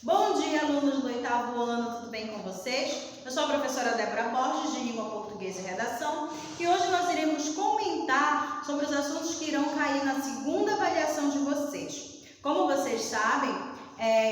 Bom dia, alunos do 8º ano, tudo bem com vocês? Eu sou a professora Débora Borges, de Língua Portuguesa e Redação, e hoje nós iremos comentar sobre os assuntos que irão cair na segunda avaliação de vocês. Como vocês sabem,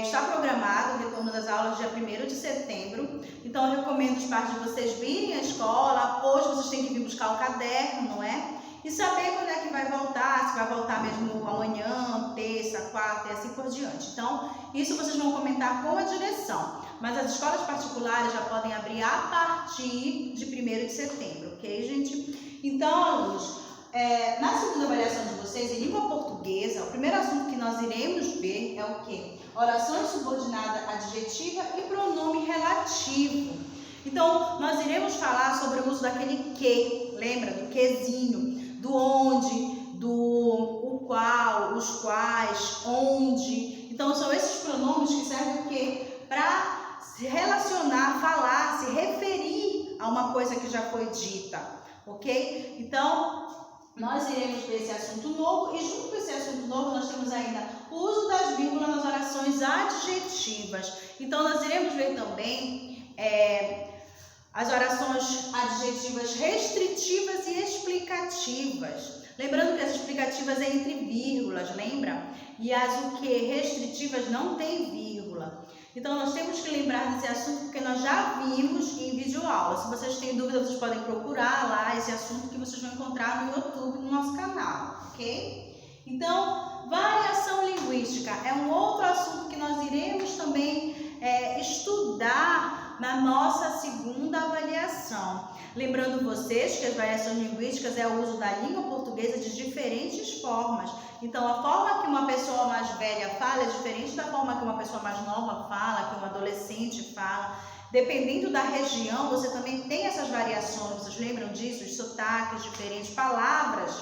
está programado o retorno das aulas dia 1º de setembro, então eu recomendo os pais de vocês virem à escola. Hoje vocês têm que vir buscar o caderno, não é? E saber quando é que vai voltar, se vai voltar mesmo amanhã, terça, quarta e assim por diante. Então, isso vocês vão comentar com a direção. Mas as escolas particulares já podem abrir a partir de 1º de setembro, ok, gente? Então, alunos, na segunda avaliação de vocês, em língua portuguesa, o primeiro assunto que nós iremos ver é o quê? Orações subordinada adjetiva e pronome relativo. Então, nós iremos falar sobre o uso daquele que, lembra? Do quezinho. Do onde, do o qual, os quais, onde. Então, são esses pronomes que servem o quê? Para se relacionar, falar, se referir a uma coisa que já foi dita, ok? Então, nós iremos ver esse assunto novo e junto com esse assunto novo nós temos ainda o uso das vírgulas nas orações adjetivas. Então, nós iremos ver também as orações adjetivas restritivas e explicativas. Lembrando que as explicativas é entre vírgulas, lembra? E as restritivas não tem vírgula. Então, nós temos que lembrar desse assunto porque nós já vimos em videoaula. Se vocês têm dúvida, vocês podem procurar lá esse assunto que vocês vão encontrar no YouTube, no nosso canal, ok? Então, variação linguística é um outro assunto que nós iremos também estudar na nossa segunda avaliação. Lembrando vocês que as variações linguísticas é o uso da língua portuguesa de diferentes formas. Então, a forma que uma pessoa mais velha fala é diferente da forma que uma pessoa mais nova fala, que uma adolescente fala. Dependendo da região, você também tem essas variações. Vocês lembram disso? Os sotaques diferentes, palavras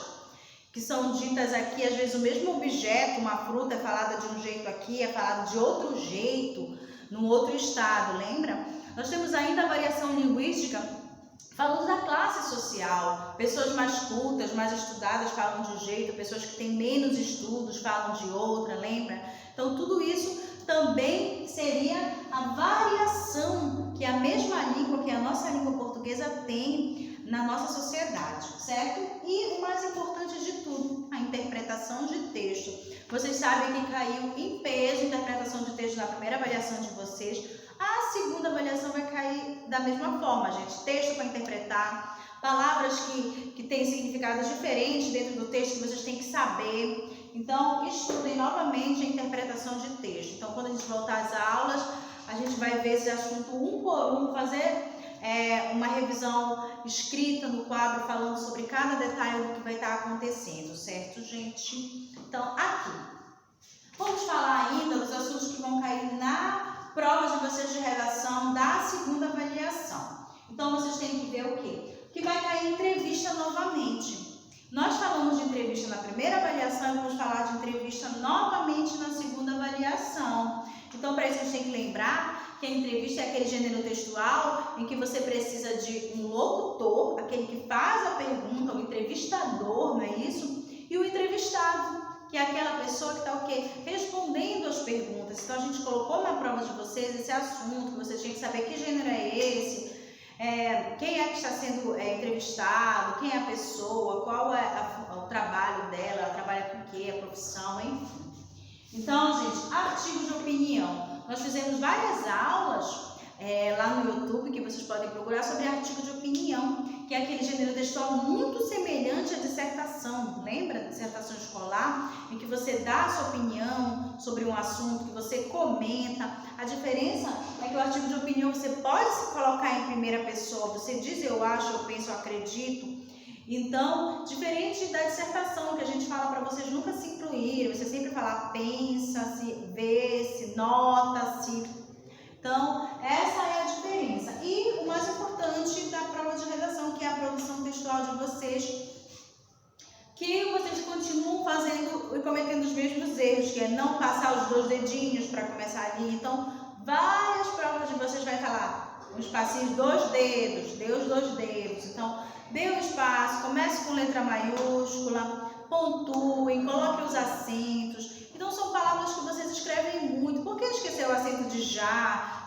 que são ditas aqui, às vezes o mesmo objeto, uma fruta é falada de um jeito aqui, é falada de outro jeito, num outro estado, lembra? Nós temos ainda a variação linguística falando da classe social. Pessoas mais cultas, mais estudadas falam de um jeito, pessoas que têm menos estudos falam de outra, lembra? Então, tudo isso também seria a variação que a mesma língua, que a nossa língua portuguesa tem na nossa sociedade, certo? E o mais importante de tudo, a interpretação de texto. Vocês sabem que caiu em peso a interpretação de texto na primeira avaliação de vocês. A segunda avaliação vai cair da mesma forma, gente. Texto para interpretar, palavras que têm significados diferentes dentro do texto que vocês têm que saber. Então, estudem novamente a interpretação de texto. Então, quando a gente voltar às aulas, a gente vai ver esse assunto um por um, fazer uma revisão escrita no quadro falando sobre cada detalhe do que vai estar acontecendo, certo, gente? Então, aqui. Vamos falar ainda dos assuntos que vão cair na prova de vocês de redação da segunda avaliação. Então, vocês têm que ver o quê? Que vai cair entrevista novamente. Nós falamos de entrevista na primeira avaliação e vamos falar de entrevista novamente na segunda avaliação. Então, para isso, a gente tem que lembrar que a entrevista é aquele gênero textual em que você precisa de um locutor, aquele que faz a pergunta, o entrevistador, não é isso? E o entrevistado, que é aquela pessoa que está o quê? Respondendo às perguntas. Então, a gente colocou na prova de vocês esse assunto, que vocês tinham que saber que gênero é esse, quem é que está sendo entrevistado, quem é a pessoa, qual é o trabalho dela, ela trabalha com o quê, a profissão, enfim. Então, gente, artigo de opinião. Nós fizemos várias aulas lá no YouTube que vocês podem procurar sobre artigo de opinião, que é aquele gênero textual muito semelhante à dissertação. Lembra? Dissertação escolar, em que você dá a sua opinião sobre um assunto, que você comenta. A diferença é que o artigo de opinião você pode se colocar em primeira pessoa. Você diz eu acho, eu penso, eu acredito. Então, diferente da dissertação, que a gente fala para vocês nunca se incluírem, você sempre fala pensa, se vê, se nota, se... Então, essa é a diferença. E o mais importante da prova de redação, que é a produção textual de vocês, que vocês continuam fazendo e cometendo os mesmos erros, que é não passar os 2 dedinhos para começar ali. Então, várias provas de vocês vai estar lá, um espacinho, 2 dedos, dê os 2 dedos. Então, dê um espaço, comece com letra maiúscula, pontuem, coloque os acentos. Então, são palavras que vocês escrevem muito. Por que esquecer o acento de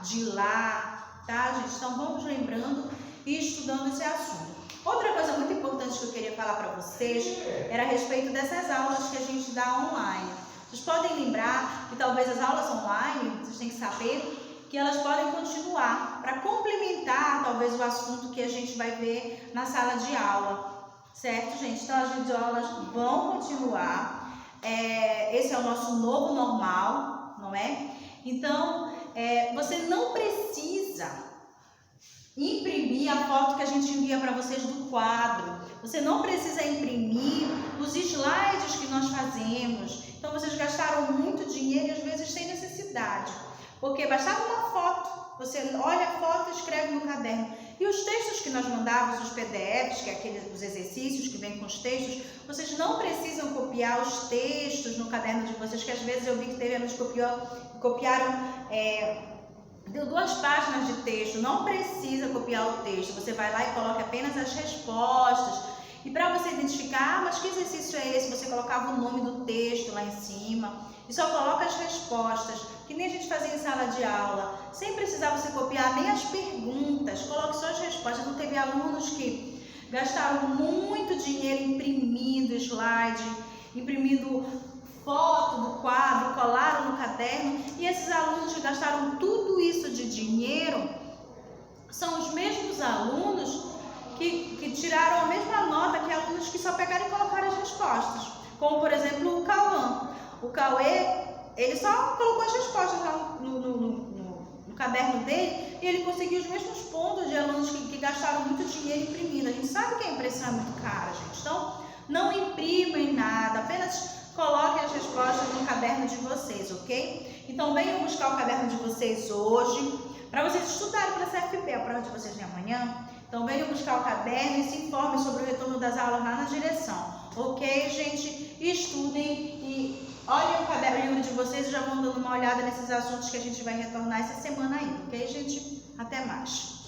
de lá, tá, gente? Então vamos lembrando e estudando esse assunto. Outra coisa muito importante que eu queria falar para vocês era a respeito dessas aulas que a gente dá online. Vocês podem lembrar que talvez as aulas online, vocês têm que saber que elas podem continuar para complementar talvez o assunto que a gente vai ver na sala de aula, certo, gente? Então as videoaulas vão continuar, esse é o nosso novo normal, não é? Então você não precisa imprimir a foto que a gente envia para vocês do quadro, você não precisa imprimir os slides que nós fazemos. Então vocês gastaram muito dinheiro e às vezes sem necessidade, porque bastava uma foto, você olha a foto e escreve no caderno. E os textos que nós mandávamos, os PDFs, que é os exercícios que vêm com os textos, vocês não precisam copiar os textos no caderno de vocês, que às vezes eu vi que teve alunos que copiaram 2 páginas de texto. Não precisa copiar o texto, você vai lá e coloca apenas as respostas. E para você identificar, mas que exercício é esse? Você colocava o nome do texto lá em cima e só coloca as respostas, que nem a gente fazia em sala de aula, sem precisar você copiar nem as perguntas, coloque só as respostas. Não teve alunos que gastaram muito dinheiro imprimindo slide, imprimindo foto do quadro, colaram no caderno, e esses alunos que gastaram tudo isso de dinheiro são os mesmos alunos que tiraram a mesma nota que alunos que só pegaram e colocaram as respostas, como por exemplo o Cauã. O Cauê, ele só colocou as respostas lá no caderno dele e ele conseguiu os mesmos pontos de alunos que gastaram muito dinheiro imprimindo. A gente sabe que a impressão é muito cara, gente, então não imprimem nada, apenas coloquem as respostas no caderno de vocês, ok? Então venham buscar o caderno de vocês hoje, para vocês estudarem para a CFP, a prova de vocês de amanhã. Então venham buscar o caderno e se informem sobre o retorno das aulas lá na direção, ok, gente? Estudem e olhem o caderno de vocês e já vão dando uma olhada nesses assuntos que a gente vai retornar essa semana aí, ok, gente? Até mais!